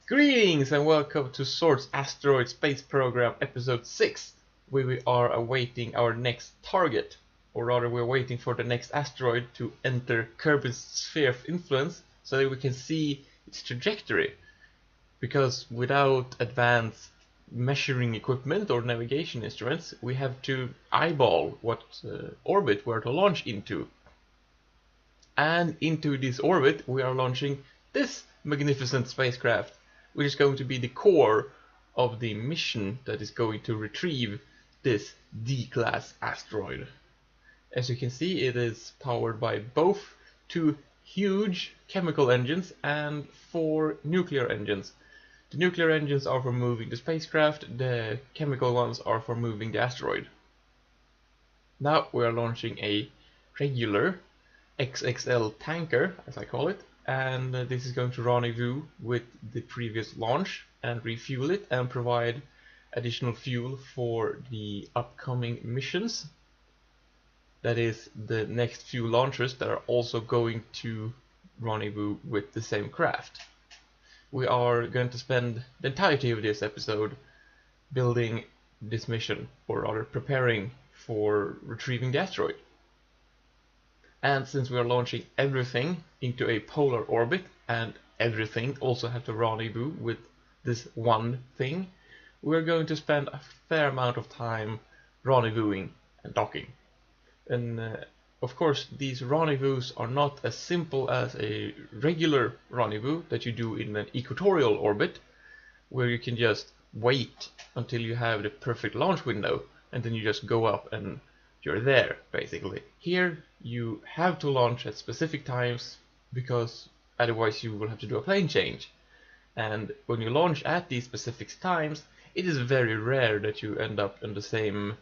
Greetings and welcome to Zord's Asteroid Space Program Episode 6, where we are awaiting our next target, or rather we're waiting for the next asteroid to enter Kerbin's sphere of influence so that we can see its trajectory. Because without advanced measuring equipment or navigation instruments, we have to eyeball what orbit we're to launch into. And into this orbit we are launching this magnificent spacecraft, which is going to be the core of the mission that is going to retrieve this D-class asteroid. As you can see, it is powered by both two huge chemical engines and 4 nuclear engines. The nuclear engines are for moving the spacecraft, the chemical ones are for moving the asteroid. Now we are launching a regular XXL tanker, as I call it, and this is going to rendezvous with the previous launch and refuel it and provide additional fuel for the upcoming missions. That is the next few launchers that are also going to rendezvous with the same craft. We are going to spend the entirety of this episode building this mission, or rather preparing for retrieving the asteroid. And since we are launching everything into a polar orbit and everything also have to rendezvous with this one thing, we're going to spend a fair amount of time rendezvousing and docking. And of course, these rendezvous are not as simple as a regular rendezvous that you do in an equatorial orbit, where you can just wait until you have the perfect launch window and then you just go up and you're there, basically. Here you have to launch at specific times because otherwise you will have to do a plane change. And when you launch at these specific times, it is very rare that you end up in the same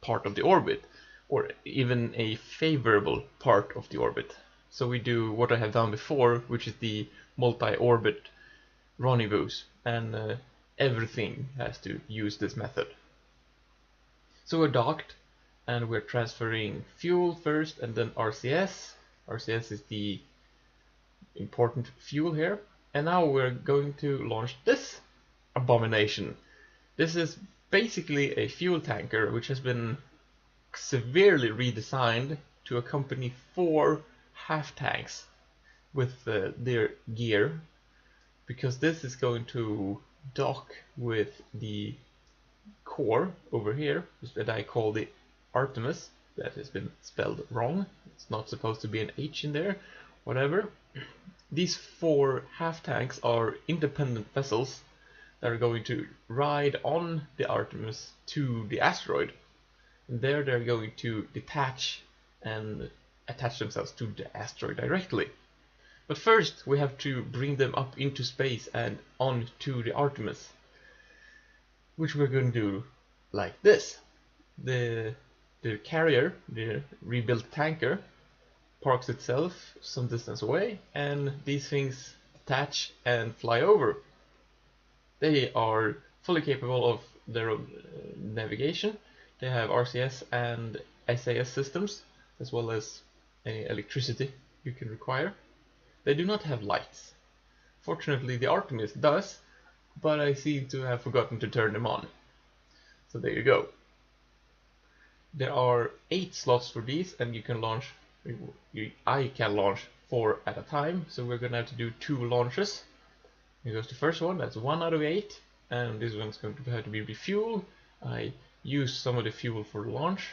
part of the orbit, or even a favorable part of the orbit. So we do what I have done before, which is the multi-orbit rendezvous, and everything has to use this method. So we're docked, and we're transferring fuel first and then RCS. RCS is the important fuel here. And now we're going to launch this abomination. This is basically a fuel tanker which has been severely redesigned to accompany 4 half tanks with their gear, because this is going to dock with the core over here that I call the Artemis. That has been spelled wrong. It's not supposed to be an H in there, whatever. These 4 half tanks are independent vessels that are going to ride on the Artemis to the asteroid. And there they're going to detach and attach themselves to the asteroid directly. But first we have to bring them up into space and onto the Artemis, which we're going to do like this. The carrier, the rebuilt tanker, parks itself some distance away, and these things attach and fly over. They are fully capable of their own navigation. They have RCS and SAS systems, as well as any electricity you can require. They do not have lights. Fortunately, the Artemis does, but I seem to have forgotten to turn them on. So there you go. There are 8 slots for these, and you can launch. I can launch 4 at a time, so we're gonna have to do 2 launches. Here goes the first one. That's 1 out of 8, and this one's going to have to be refueled. I use some of the fuel for launch,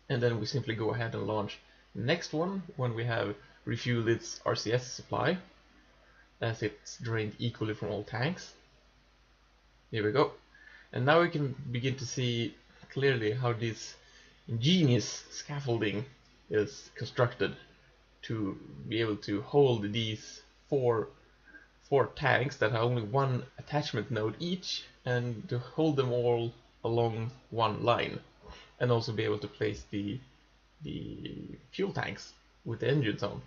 and then we simply go ahead and launch the next one when we have refueled its RCS supply, as it's drained equally from all tanks. Here we go. And now we can begin to see clearly how this ingenious scaffolding is constructed to be able to hold these four tanks that have only 1 attachment node each, and to hold them all along one line, and also be able to place the fuel tanks with the engines on.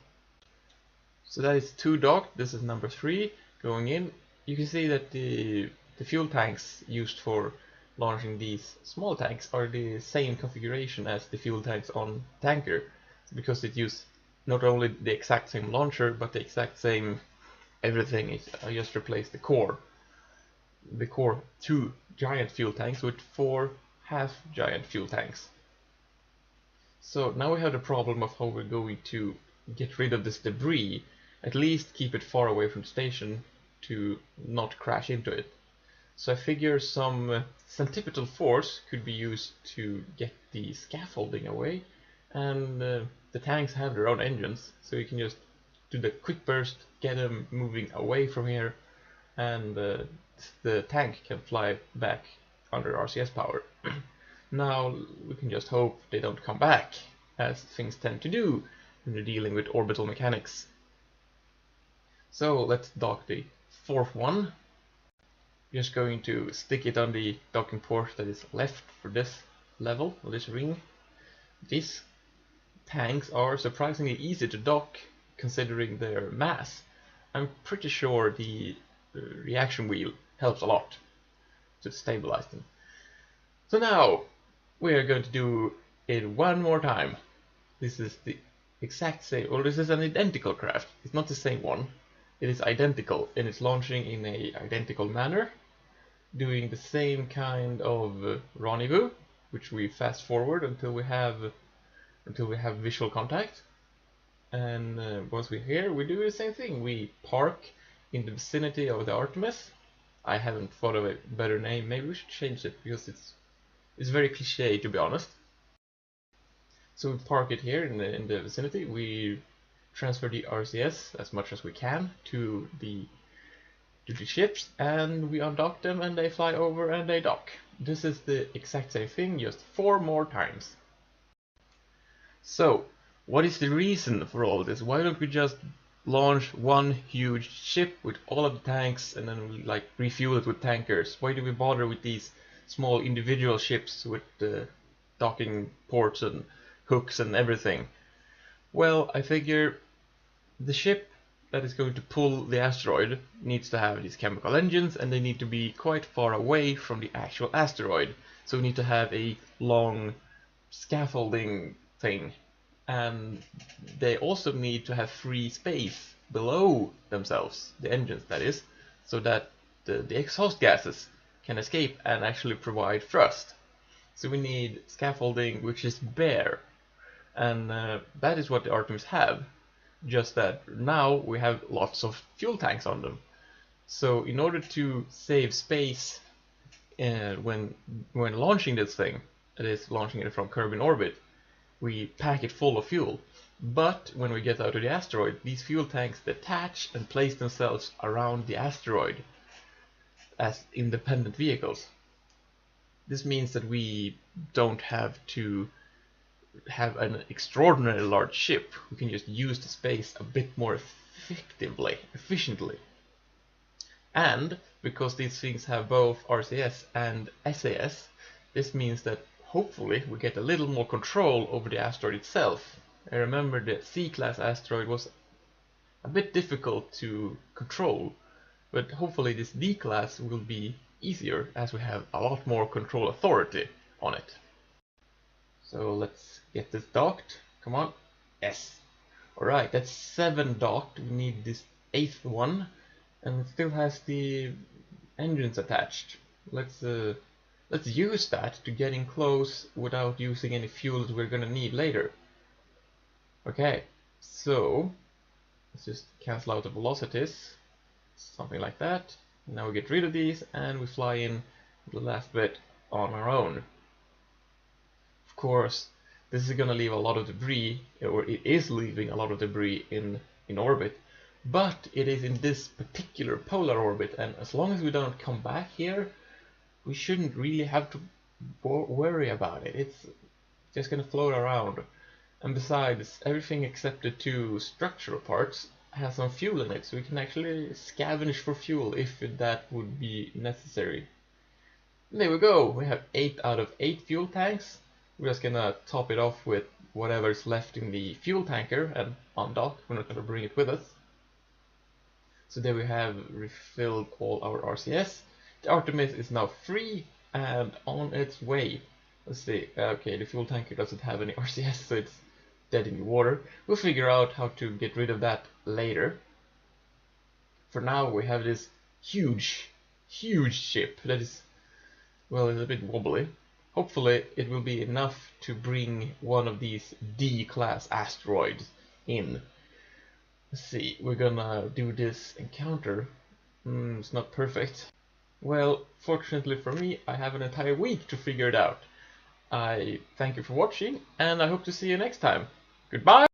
So that is 2 docked. This is number 3 going in. You can see that the fuel tanks used for launching these small tanks are the same configuration as the fuel tanks on tanker, because it uses not only the exact same launcher but the exact same everything is I just replaced the core 2 giant fuel tanks with 4 half giant fuel tanks. So now we have the problem of how we're going to get rid of this debris, at least keep it far away from the station to not crash into it. So I figure some centripetal force could be used to get the scaffolding away, and the tanks have their own engines, so you can just do the quick burst, get them moving away from here, and the tank can fly back under RCS power. Now we can just hope they don't come back, as things tend to do when you're dealing with orbital mechanics. So let's dock the 4th one. Just going to stick it on the docking port that is left for this level, or this ring. These tanks are surprisingly easy to dock considering their mass. I'm pretty sure the reaction wheel helps a lot to stabilize them. So now we are going to do it one more time. This is the exact same, or this is an identical craft. It's not the same one. It is identical, and it's launching in a identical manner, doing the same kind of rendezvous, which we fast forward until we have visual contact. And once we're here, we do the same thing. We park in the vicinity of the Artemis. I haven't thought of a better name. Maybe we should change it because it's very cliche, to be honest. So we park it here in the vicinity. We transfer the RCS as much as we can to the ships, and we undock them, and they fly over and they dock. This is the exact same thing, just 4 more times. So, what is the reason for all this? Why don't we just launch one huge ship with all of the tanks and then we like refuel it with tankers? Why do we bother with these small individual ships with docking ports and hooks and everything? Well, I figure the ship that is going to pull the asteroid needs to have these chemical engines, and they need to be quite far away from the actual asteroid. So we need to have a long scaffolding thing, and they also need to have free space below themselves, the engines that is, so that the exhaust gases can escape and actually provide thrust. So we need scaffolding which is bare, and that is what the Artemis have. Just that now we have lots of fuel tanks on them. So in order to save space when launching this thing, that is launching it from Kerbin orbit, we pack it full of fuel. But when we get out of the asteroid, these fuel tanks detach and place themselves around the asteroid as independent vehicles. This means that we don't have to have an extraordinarily large ship. We can just use the space a bit more efficiently. And because these things have both RCS and SAS, this means that hopefully we get a little more control over the asteroid itself. I remember the C-class asteroid was a bit difficult to control, but hopefully this D-class will be easier as we have a lot more control authority on it. So let's get this docked. Come on. Yes. Alright, that's 7 docked. We need this 8th one. And it still has the engines attached. Let's use that to get in close without using any fuel that we're gonna need later. Okay, so let's just cancel out the velocities. Something like that. Now we get rid of these and we fly in the last bit on our own. Of course, this is going to leave a lot of debris, or it is leaving a lot of debris in orbit, but it is in this particular polar orbit, and as long as we don't come back here, we shouldn't really have to worry about it. It's just going to float around. And besides, everything except the 2 structural parts has some fuel in it, so we can actually scavenge for fuel if that would be necessary. And there we go, we have 8 out of 8 fuel tanks. We're just gonna top it off with whatever's left in the fuel tanker and undock. We're not gonna bring it with us. So there we have refilled all our RCS. The Artemis is now free and on its way. Let's see, okay, the fuel tanker doesn't have any RCS, so it's dead in the water. We'll figure out how to get rid of that later. for now we have this huge ship that is, well, it's a bit wobbly. Hopefully it will be enough to bring one of these D-class asteroids in. Let's see, we're gonna do this encounter. It's not perfect. Well, fortunately for me, I have an entire week to figure it out. I thank you for watching, and I hope to see you next time. Goodbye!